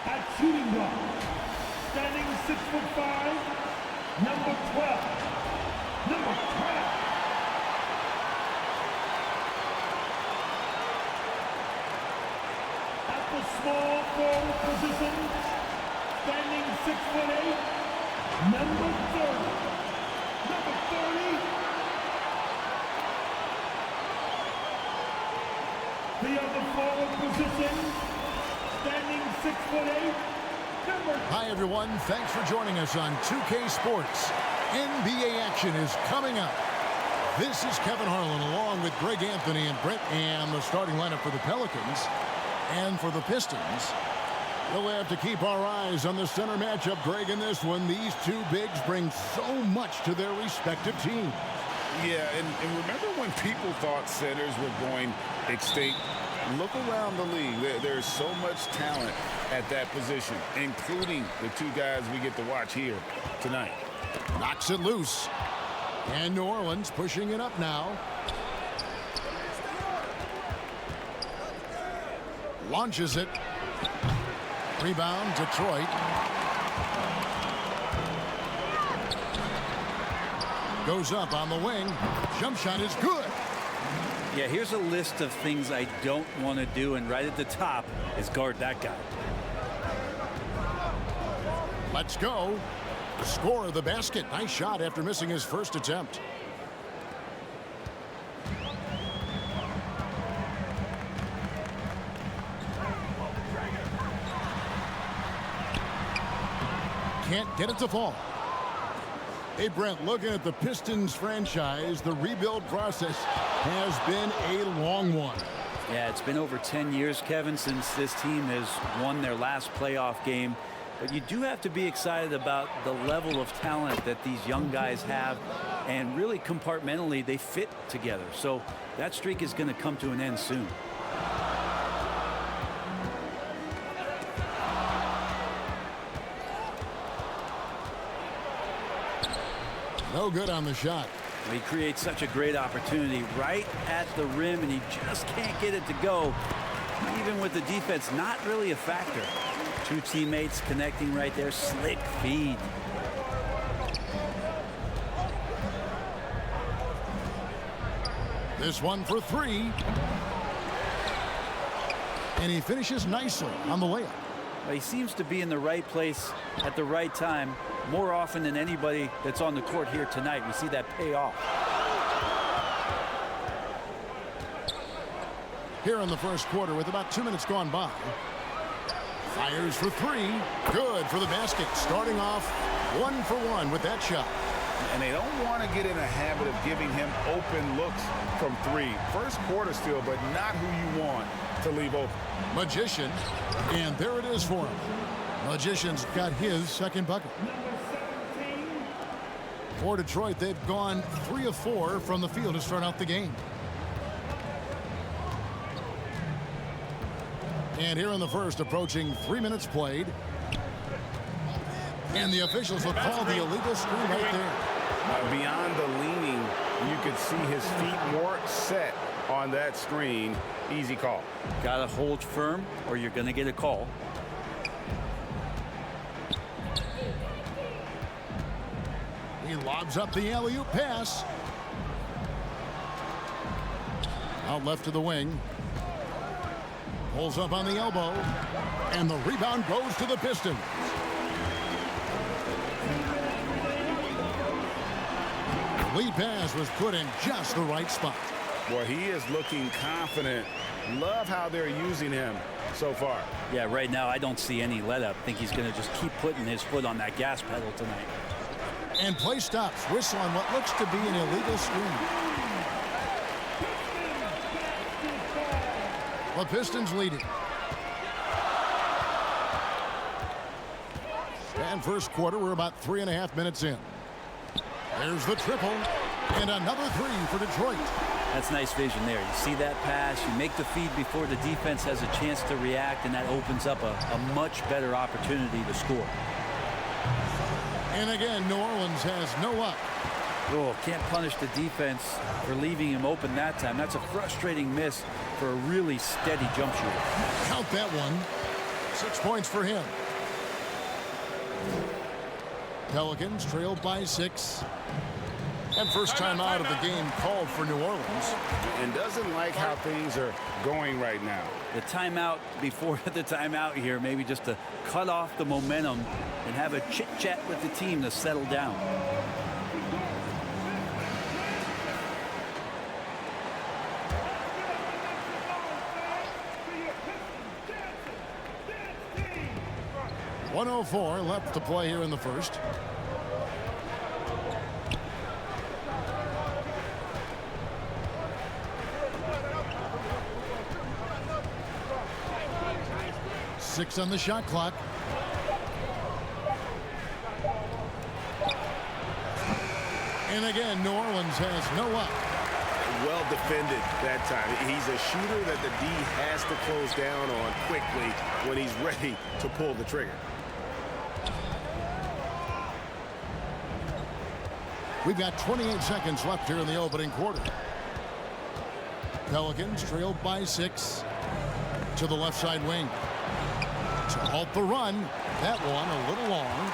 At shooting guard, standing 6'5", number 12. Number 12. At the small forward position, standing 6'8", number 30. Number 30. The other forward position, standing 6'8", number... Hi, everyone. Thanks for joining us on 2K Sports. NBA action is coming up. This is Kevin Harlan along with Greg Anthony and Brett and the starting lineup for the Pelicans and for the Pistons. We'll have to keep our eyes on the center matchup, Greg, in this one. These two bigs bring so much to their respective teams. Yeah, and remember when people thought centers were going extinct? Look around the league. There's so much talent at that position, including the two guys we get to watch here tonight. Knocks it loose. And New Orleans pushing it up now. Launches it. Rebound, Detroit. Goes up on the wing. Jump shot is good. Yeah, here's a list of things I don't want to do, and right at the top is guard that guy. Let's go. Score the basket. Nice shot after missing his first attempt. Can't get it to fall. Hey, Brent, looking at the Pistons franchise, the rebuild process has been a long one. Yeah, it's been over 10 years, Kevin, since this team has won their last playoff game. But you do have to be excited about the level of talent that these young guys have, and really compartmentally they fit together. So that streak is going to come to an end soon. No good on the shot. He creates such a great opportunity right at the rim, and he just can't get it to go. Even with the defense, not really a factor. Two teammates connecting right there. Slick feed. This one for three. And he finishes nicely on the layup. Well, he seems to be in the right place at the right time more often than anybody that's on the court here tonight. We see that pay off. Here in the first quarter with about 2 minutes gone by. Fires for three. Good for the basket. Starting off 1 for 1 with that shot. And they don't want to get in a habit of giving him open looks from three. First quarter still, but not who you want to leave open. Magician. And there it is for him. Magician's got his second bucket. For Detroit, they've gone 3 of 4 from the field to start out the game. And here in the first, approaching 3 minutes played. And the officials will call the illegal screen right there. Beyond the leaning, you could see his feet more set on that screen. Easy call. Got to hold firm or you're going to get a call. He lobs up the alley-oop pass. Out left to the wing. Pulls up on the elbow. And the rebound goes to the Pistons. The lead pass was put in just the right spot. Well, he is looking confident. Love how they're using him so far. Yeah, right now I don't see any let up. I think he's going to just keep putting his foot on that gas pedal tonight. And play stops. Whistle on what looks to be an illegal screen. The Pistons leading. And first quarter, we're about 3.5 minutes in. There's the triple. And another three for Detroit. That's nice vision there. You see that pass, you make the feed before the defense has a chance to react, and that opens up a much better opportunity to score. And again, New Orleans has no luck. Oh, can't punish the defense for leaving him open that time. That's a frustrating miss for a really steady jump shooter. Count that one. 6 points for him. Pelicans trailed by 6. And first time out of the game called for New Orleans. And doesn't like how things are going right now. The timeout before the timeout here, maybe just to cut off the momentum and have a chit-chat with the team to settle down. .104 left to play here in the first. Six on the shot clock. And again, New Orleans has no up. Well defended that time. He's a shooter that the D has to close down on quickly when he's ready to pull the trigger. We've got 28 seconds left here in the opening quarter. Pelicans trailed by 6 to the left side wing. To halt the run. That one a little long.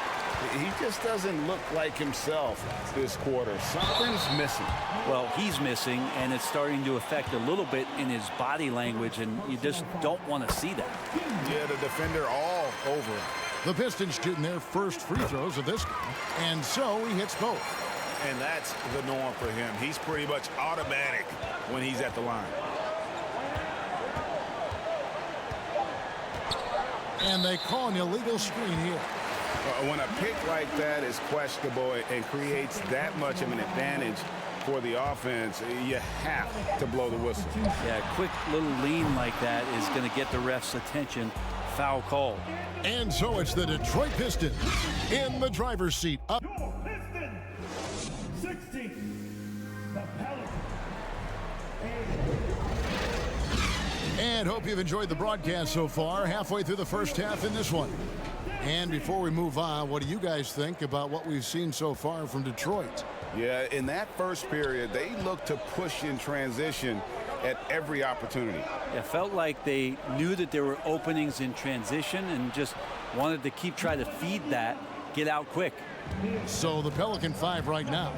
He just doesn't look like himself this quarter. Something's missing. Well, he's missing, and it's starting to affect a little bit in his body language, and you just don't want to see that. Yeah, the defender all over him. The Pistons shooting their first free throws of this game, and so he hits both. And that's the norm for him. He's pretty much automatic when he's at the line. And they call an illegal screen here. When a pick like that is questionable and creates that much of an advantage for the offense, you have to blow the whistle. Yeah, a quick little lean like that is going to get the ref's attention. Foul call. And so it's the Detroit Pistons in the driver's seat. Up. Your Pistons, 16. The Pelicans, 8. And hope you've enjoyed the broadcast so far. Halfway through the first half in this one. And before we move on, what do you guys think about what we've seen so far from Detroit? Yeah, in that first period, they looked to push in transition at every opportunity. It felt like they knew that there were openings in transition and just wanted to keep trying to feed that, get out quick. So the Pelican 5 right now.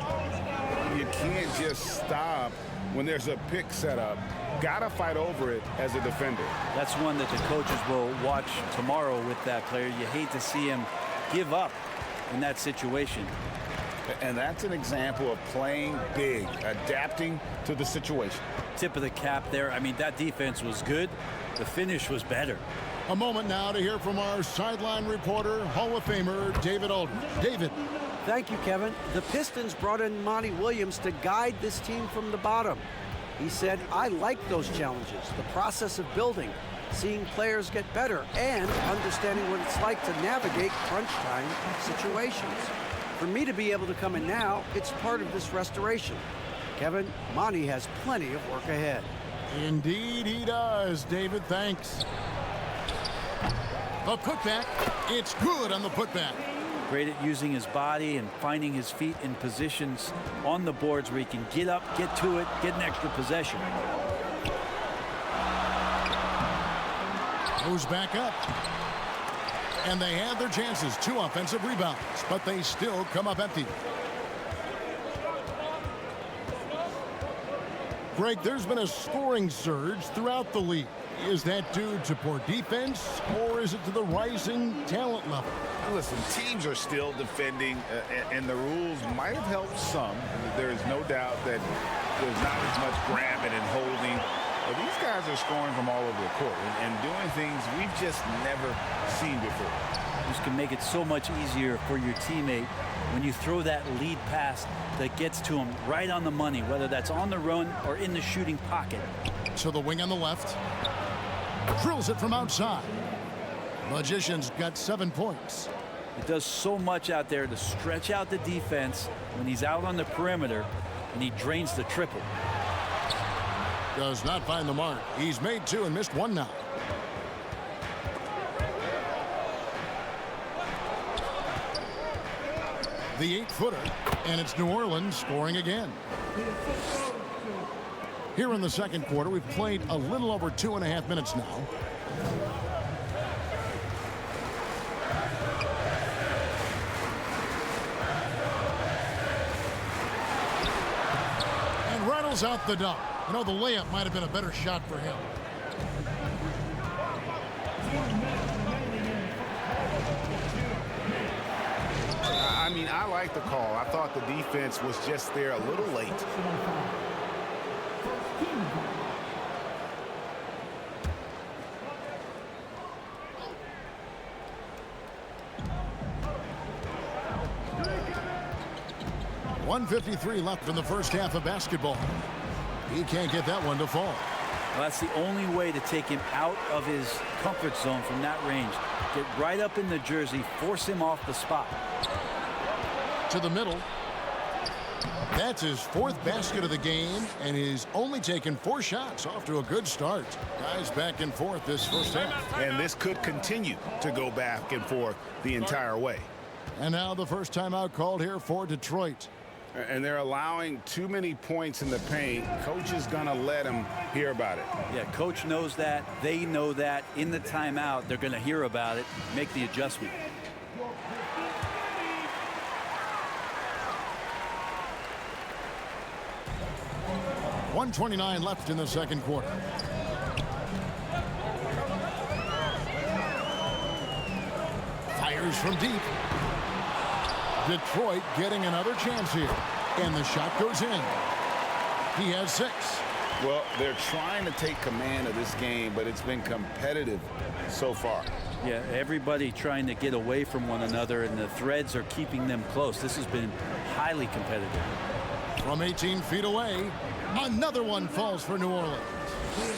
You can't just stop when there's a pick set up. Gotta fight over it as a defender. That's one that the coaches will watch tomorrow with that player. You hate to see him give up in that situation. And that's an example of playing big, adapting to the situation. Tip of the cap there. I mean, that defense was good. The finish was better. A moment now to hear from our sideline reporter, Hall of Famer David Aldridge. David. Thank you, Kevin. The Pistons brought in Monty Williams to guide this team from the bottom. He said, I like those challenges, the process of building, seeing players get better, and understanding what it's like to navigate crunch time situations. For me to be able to come in now, it's part of this restoration. Kevin, Monty has plenty of work ahead. Indeed he does, David. Thanks. A putback. It's good on the putback. Great at using his body and finding his feet in positions on the boards where he can get up, get to it, get an extra possession. Goes back up. And they had their chances. 2 offensive rebounds, but they still come up empty. Greg, there's been a scoring surge throughout the league. Is that due to poor defense, or is it to the rising talent level? Listen, teams are still defending, and the rules might have helped some. There is no doubt that there's not as much grabbing and holding. But these guys are scoring from all over the court and doing things we've just never seen before. This can make it so much easier for your teammate when you throw that lead pass that gets to him right on the money, whether that's on the run or in the shooting pocket. To the wing on the left. Drills it from outside. Magician's got 7 points. It does so much out there to stretch out the defense when he's out on the perimeter, and he drains the triple. Does not find the mark. He's made 2 and missed 1 now. The 8-footer, and it's New Orleans scoring again. Here in the second quarter, we've played a little over 2.5 minutes now. drills out the dunk. You know, the layup might have been a better shot for him. I mean, I like the call. I thought the defense was just there a little late. .153 left in the first half of basketball. He can't get that one to fall. Well, that's the only way to take him out of his comfort zone from that range. Get right up in the jersey, force him off the spot. To the middle. That's his 4th basket of the game, and he's only taken 4 shots. Off to a good start. Guys back and forth this first half. And this could continue to go back and forth the entire way. And now the first timeout called here for Detroit. And they're allowing too many points in the paint. Coach is going to let them hear about it. Yeah, coach knows that. They know that. In the timeout, they're going to hear about it, make the adjustment. .129 left in the second quarter. Fires from deep. Detroit getting another chance here. And the shot goes in. He has 6. Well, they're trying to take command of this game, but it's been competitive so far. Yeah, everybody trying to get away from one another, and the threads are keeping them close. This has been highly competitive. From 18 feet away, another one falls for New Orleans.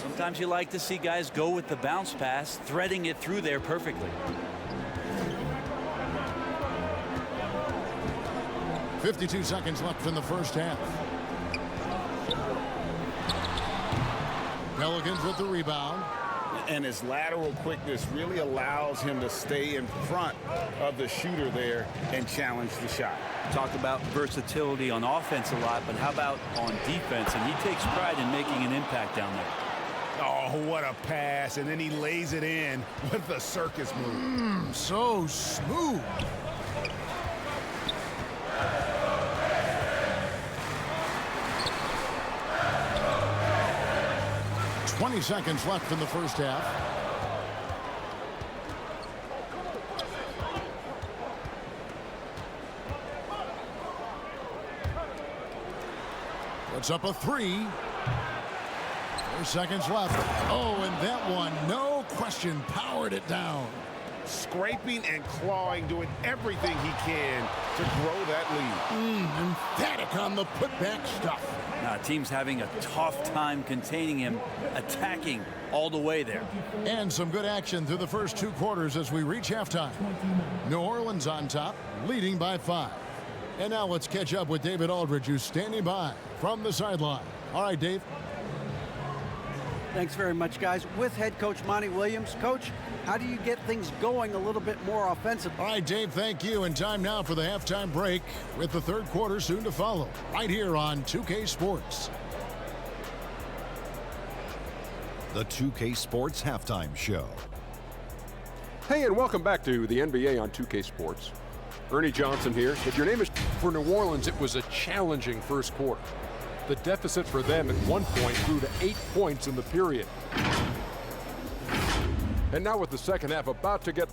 Sometimes you like to see guys go with the bounce pass, threading it through there perfectly. 52 seconds left in the first half. Pelicans with the rebound. And his lateral quickness really allows him to stay in front of the shooter there and challenge the shot. Talked about versatility on offense a lot, but how about on defense? And he takes pride in making an impact down there. Oh, what a pass. And then he lays it in with the circus move. So smooth. .20 seconds left in the first half. Puts up a 3. 4 seconds left. Oh, and that one, no question, powered it down. Scraping and clawing, doing everything he can to grow that lead. Emphatic on the putback stuff. Now, team's having a tough time containing him, attacking all the way there. And some good action through the first 2 quarters as we reach halftime. New Orleans on top, leading by 5. And now let's catch up with David Aldridge, who's standing by from the sideline. All right, Dave. Thanks very much, guys. With head coach Monty Williams. Coach, how do you get things going a little bit more offensively? All right, Dave, thank you. And time now for the halftime break with the third quarter soon to follow right here on 2K Sports. The 2K Sports Halftime Show. Hey, and welcome back to the NBA on 2K Sports. Ernie Johnson here. If your name is for New Orleans, it was a challenging first quarter. The deficit for them at one point grew to 8 points in the period. And now with the second half about to get...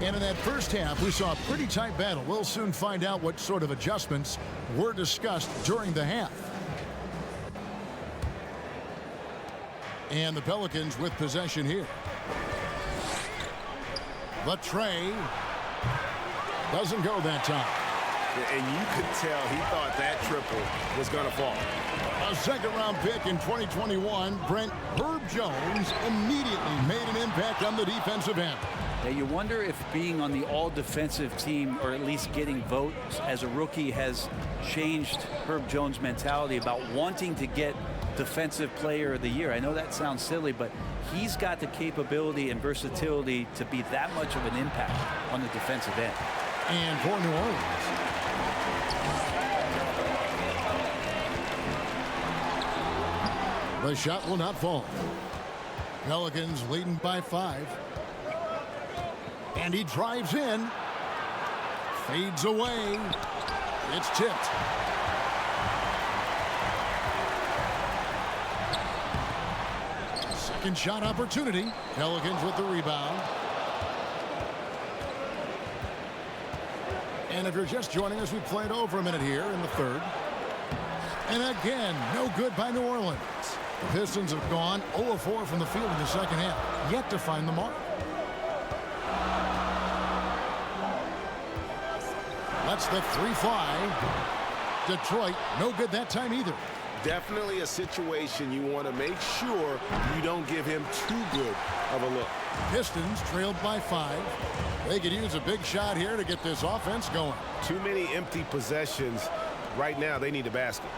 And in that first half, we saw a pretty tight battle. We'll soon find out what sort of adjustments were discussed during the half. And the Pelicans with possession here. The tray doesn't go that time. And you could tell he thought that triple was going to fall. A second-round pick in 2021, Brent Herb Jones immediately made an impact on the defensive end. Yeah, you wonder if being on the all-defensive team, or at least getting votes as a rookie, has changed Herb Jones' mentality about wanting to get Defensive Player of the Year. I know that sounds silly, but he's got the capability and versatility to be that much of an impact on the defensive end. And for New Orleans, the shot will not fall. Pelicans leading by 5. And he drives in. Fades away. It's tipped. Second shot opportunity. Pelicans with the rebound. And if you're just joining us, we played over a minute here in the third. And again, no good by New Orleans. The Pistons have gone 0 of 4 from the field in the second half, yet to find the mark. Lets the 3 fly. Detroit, no good that time either. Definitely a situation you want to make sure you don't give him too good of a look. Pistons trailed by 5. They could use a big shot here to get this offense going. Too many empty possessions. Right now, they need a basket.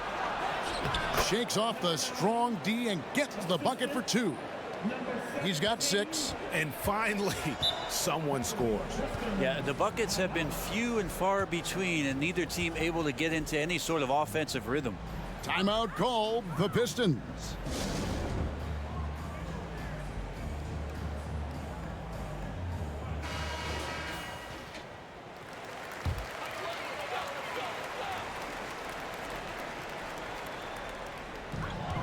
Shakes off the strong D and gets to the bucket for 2. He's got 6. And finally, someone scores. Yeah, the buckets have been few and far between, and neither team able to get into any sort of offensive rhythm. Timeout called, the Pistons.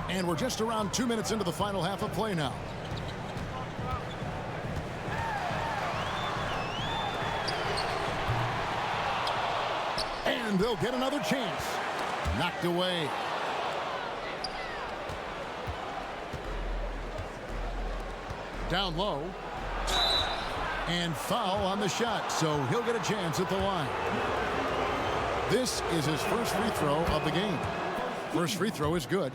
And we're just around 2 minutes into the final half of play now. And they'll get another chance. Knocked away. Down low. And foul on the shot, so he'll get a chance at the line. This is his first free throw of the game. First free throw is good.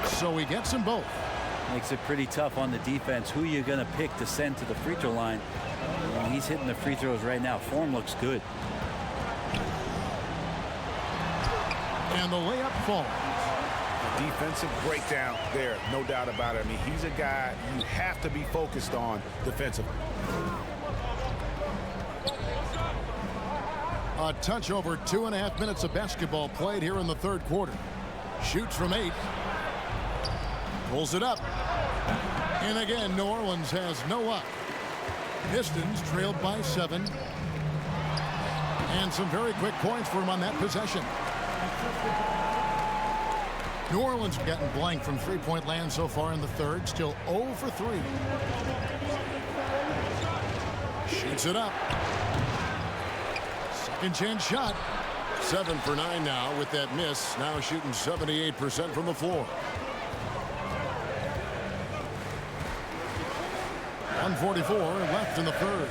So he gets them both. Makes it pretty tough on the defense. Who you're going to pick to send to the free throw line. And he's hitting the free throws right now. Form looks good. And the layup falls. Defensive breakdown there, no doubt about it. I mean, he's a guy you have to be focused on defensively. A touch over 2.5 minutes of basketball played here in the third quarter. Shoots from 8. Pulls it up. And again, New Orleans has no luck. Pistons trailed by 7. And some very quick points for him on that possession. New Orleans have gotten blank from three-point land so far in the third. Still 0 for 3. Shoots it up. Second chance shot. 7 for 9 now with that miss. Now shooting 78% from the floor. 1:44 left in the third.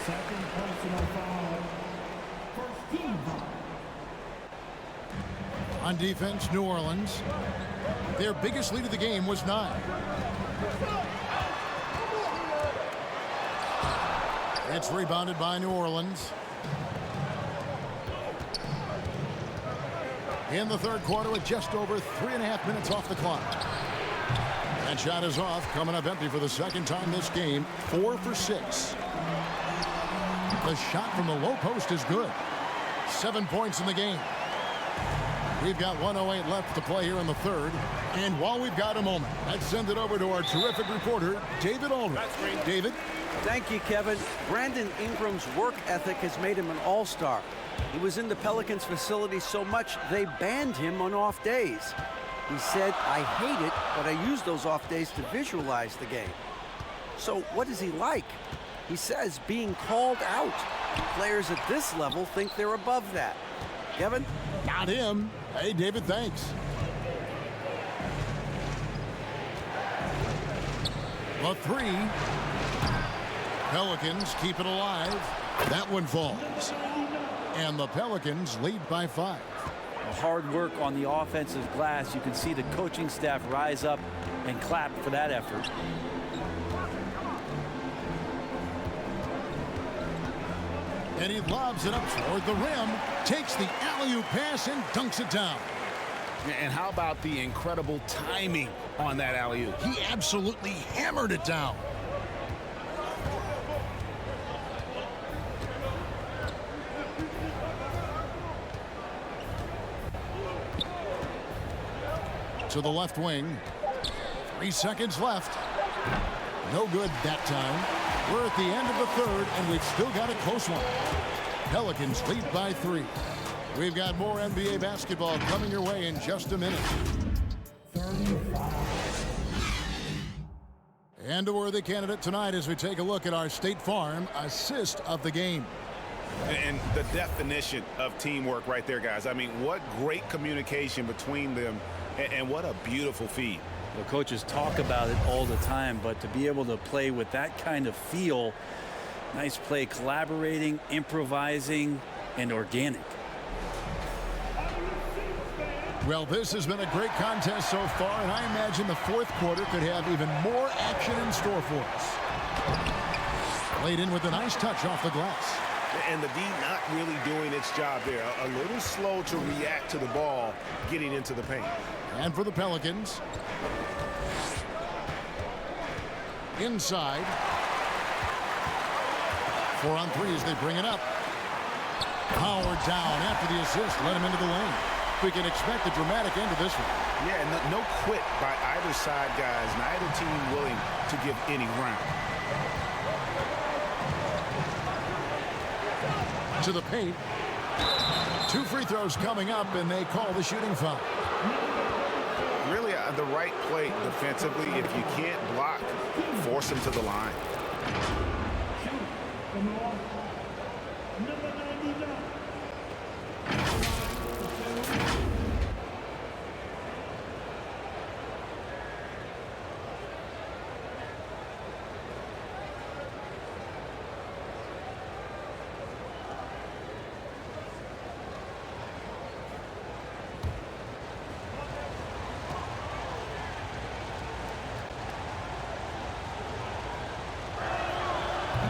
Second personal foul. First team foul. On defense, New Orleans. Their biggest lead of the game was 9. It's rebounded by New Orleans. In the third quarter with just over 3.5 minutes off the clock. That shot is off, coming up empty for the second time this game. 4 for 6. The shot from the low post is good. 7 points in the game. We've got 1:08 left to play here in the third. And while we've got a moment, let's send it over to our terrific reporter, David Aldridge. David? Thank you, Kevin. Brandon Ingram's work ethic has made him an all-star. He was in the Pelicans facility so much they banned him on off days. He said, "I hate it, but I use those off days to visualize the game." So what is he like? He says being called out. Players at this level think they're above that. Kevin? Not him. Hey, David, thanks. The 3. Pelicans keep it alive. That one falls. And the Pelicans lead by 5. Hard work on the offensive glass. You can see the coaching staff rise up and clap for that effort. And he lobs it up toward the rim, takes the alley-oop pass and dunks it down. And how about the incredible timing on that alley-oop? He absolutely hammered it down. To the left wing. 3 seconds left. No good that time. We're at the end of the third, and we've still got a close one. Pelicans lead by 3. We've got more NBA basketball coming your way in just a minute. 35. And a worthy candidate tonight as we take a look at our State Farm assist of the game. And the definition of teamwork right there, guys. I mean, what great communication between them, and what a beautiful feed. The coaches talk about it all the time, but to be able to play with that kind of feel, nice play, collaborating, improvising, and organic. Well, this has been a great contest so far, and I imagine the fourth quarter could have even more action in store for us. Laid in with a nice touch off the glass. And the D not really doing its job there. A little slow to react to the ball getting into the paint. And for the Pelicans. Inside. 4 on 3 as they bring it up. Howard down after the assist. Let him into the lane. We can expect a dramatic end to this one. Yeah, and no quit by either side, guys. Neither team willing to give any ground. To the paint. 2 free throws coming up, and they call the shooting foul. Really the right play defensively. If you can't block, force them to the line. Number 99.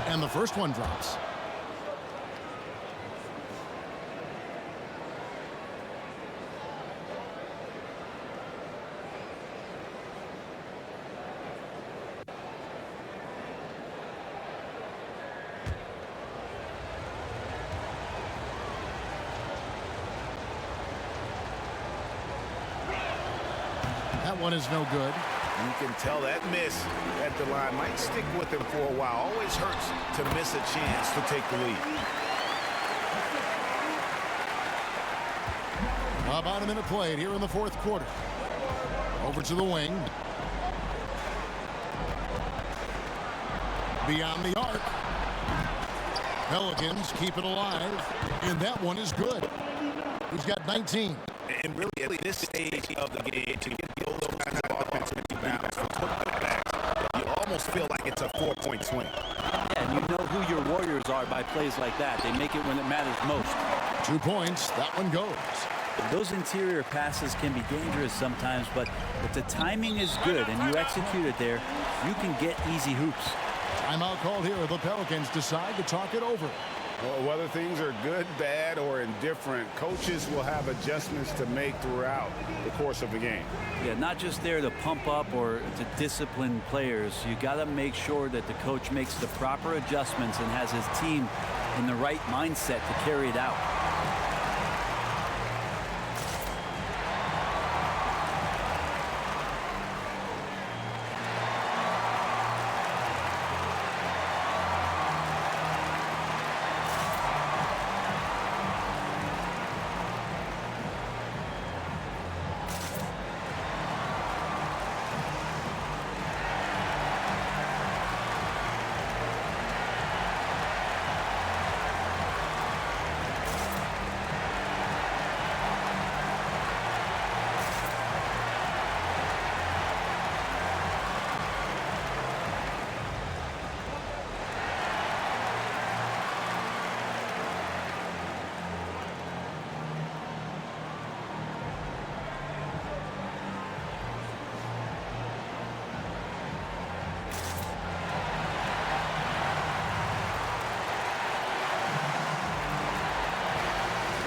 And the first one drops. That one is no good. You can tell that miss at the line might stick with him for a while. Always hurts to miss a chance to take the lead. About a minute played here in the fourth quarter. Over to the wing. Beyond the arc. Pelicans keep it alive. And that one is good. He's got 19. And really at this stage of the game, to get those kinds of offensive rebounds from putbacks, you almost feel like it's a 4-point swing. And you know who your warriors are by plays like that. They make it when it matters most. 2 points. That one goes. Those interior passes can be dangerous sometimes, but if the timing is good and you execute it there, you can get easy hoops. Timeout called here. The Pelicans decide to talk it over. Well, whether things are good, bad, or indifferent, coaches will have adjustments to make throughout the course of the game. Yeah, not just there to pump up or to discipline players. You got to make sure that the coach makes the proper adjustments and has his team in the right mindset to carry it out.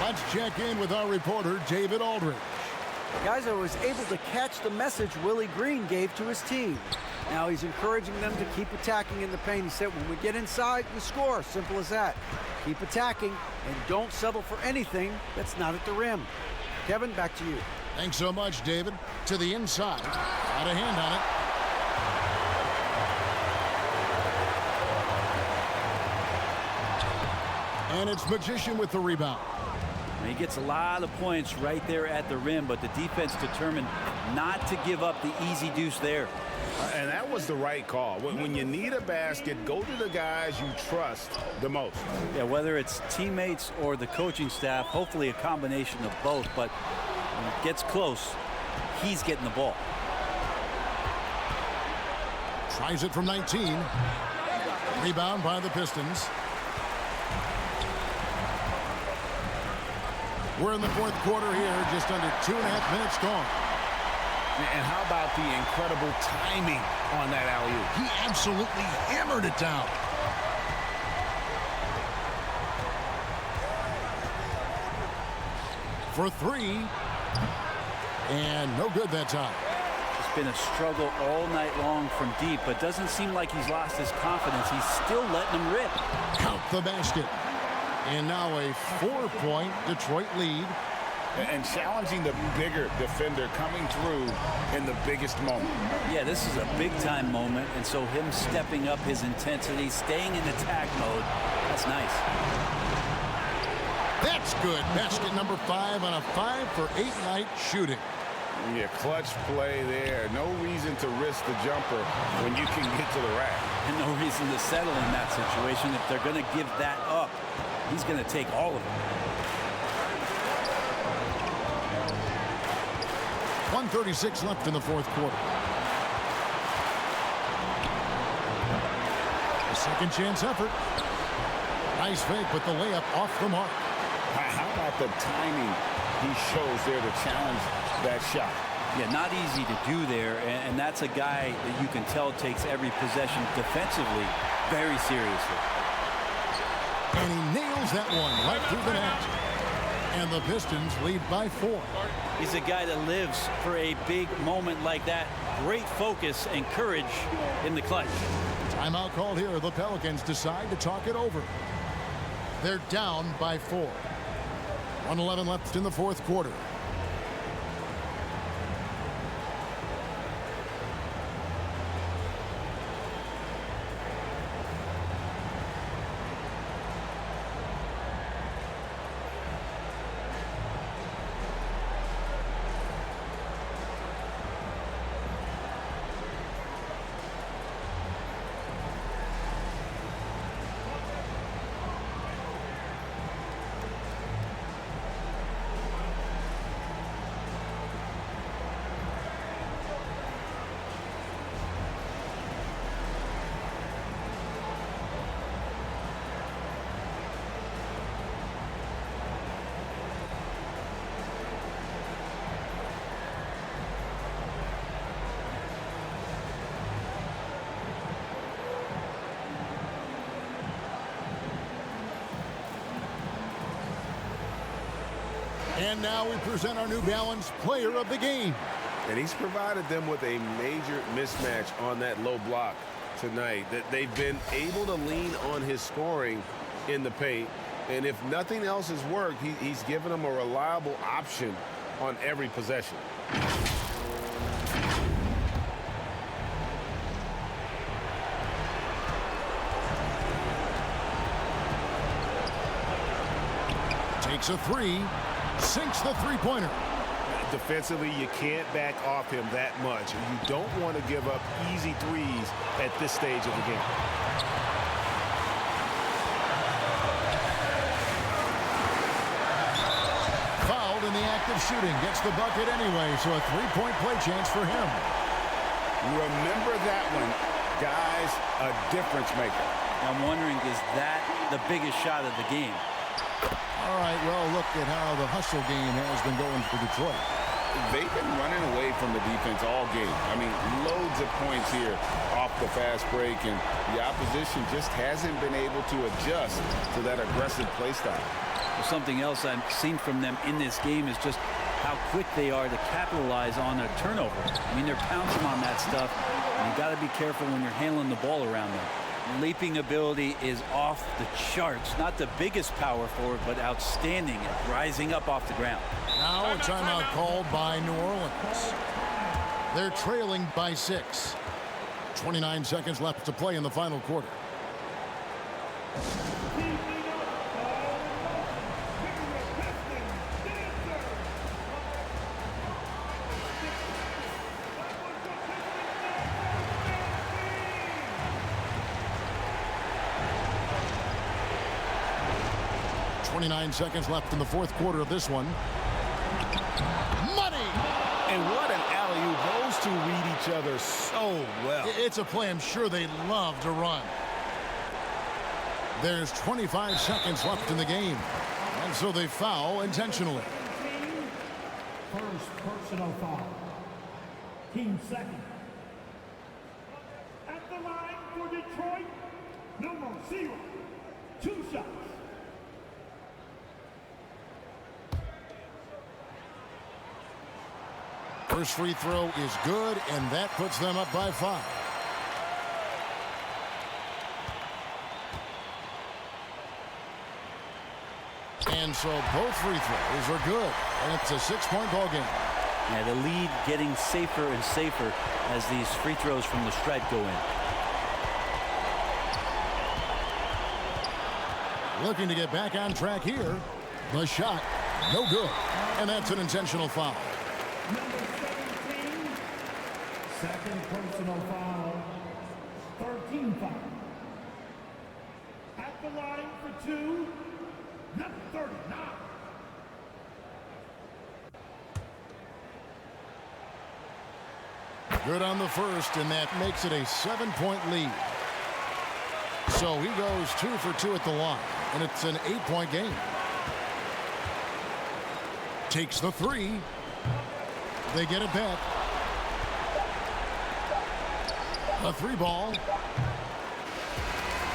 Let's check in with our reporter, David Aldridge. Guys, I was able to catch the message Willie Green gave to his team. Now he's encouraging them to keep attacking in the paint. He said, when we get inside, we score. Simple as that. Keep attacking and don't settle for anything that's not at the rim. Kevin, back to you. Thanks so much, David. To the inside. Got a hand on it. And it's Magician with the rebound. He gets a lot of points right there at the rim, but the defense determined not to give up the easy deuce there. And that was the right call. When you need a basket, go to the guys you trust the most. Yeah, whether it's teammates or the coaching staff, hopefully a combination of both, but when it gets close, he's getting the ball. Tries it from 19. Rebound by the Pistons. We're in the fourth quarter here, just under 2.5 minutes gone. And how about the incredible timing on that alley-oop? He absolutely hammered it down. For three. And no good that time. It's been a struggle all night long from deep, but doesn't seem like he's lost his confidence. He's still letting them rip. Count the basket. And now a 4-point Detroit lead. And challenging the bigger defender coming through in the biggest moment. Yeah, this is a big-time moment, and so him stepping up his intensity, staying in attack mode, that's nice. That's good. Basket number 5 on a 5-for-8 night shooting. Yeah, clutch play there. No reason to risk the jumper when you can get to the rack. And no reason to settle in that situation. If they're going to give that up, he's going to take all of it. 1:36 left in the fourth quarter. A second chance effort. Nice fake, but the layup off the mark. How about the timing he shows there to challenge that shot? Yeah, not easy to do there, and that's a guy that you can tell takes every possession defensively very seriously. And he nails that one right through the net. And the Pistons lead by 4. He's a guy that lives for a big moment like that. Great focus and courage in the clutch. Timeout called here. The Pelicans decide to talk it over. They're down by 4. 1:11 left in the fourth quarter. And now we present our New Balance Player of the Game. And he's provided them with a major mismatch on that low block tonight. That they've been able to lean on his scoring in the paint. And if nothing else has worked, he's given them a reliable option on every possession. Takes a 3. Sinks the three-pointer. Defensively, you can't back off him that much. You don't want to give up easy threes at this stage of the game. Fouled in the act of shooting. Gets the bucket anyway, so a 3-point play chance for him. Remember that one, guys, a difference maker. I'm wondering, is that the biggest shot of the game? All right, well, look at how the hustle game has been going for Detroit. They've been running away from the defense all game. I mean, loads of points here off the fast break, and the opposition just hasn't been able to adjust to that aggressive play style. Well, something else I've seen from them in this game is just how quick they are to capitalize on their turnovers. I mean, they're pouncing on that stuff, and you got to be careful when you're handling the ball around them. leaping ability is off the charts. Not the biggest power forward, but outstanding at rising up off the ground. Now a timeout called by New Orleans. They're trailing by 6. 29 seconds left to play in the final quarter. Seconds left in the fourth quarter of this one. Money! And what an alley-oop. Those two read each other so well. It's a play I'm sure they love to run. There's 25 seconds left in the game. And so they foul intentionally. First personal foul. Team second. At the line for Detroit, number 0. 2 shots. First free throw is good, and that puts them up by 5. And so both free throws are good, and it's a 6-point ball game. Yeah, the lead getting safer and safer as these free throws from the stripe go in. Looking to get back on track here. The shot, no good, and that's an intentional foul. Number 17, second personal foul, 13 foul. At the line for 2, number 39. Good on the first, and that makes it a 7-point lead. So he goes 2 for 2 at the line, and it's an 8-point game. Takes the 3. They get it back. A 3 ball.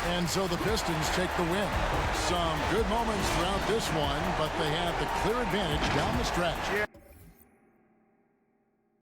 And so the Pistons take the win. Some good moments throughout this one, but they have the clear advantage down the stretch. Yeah,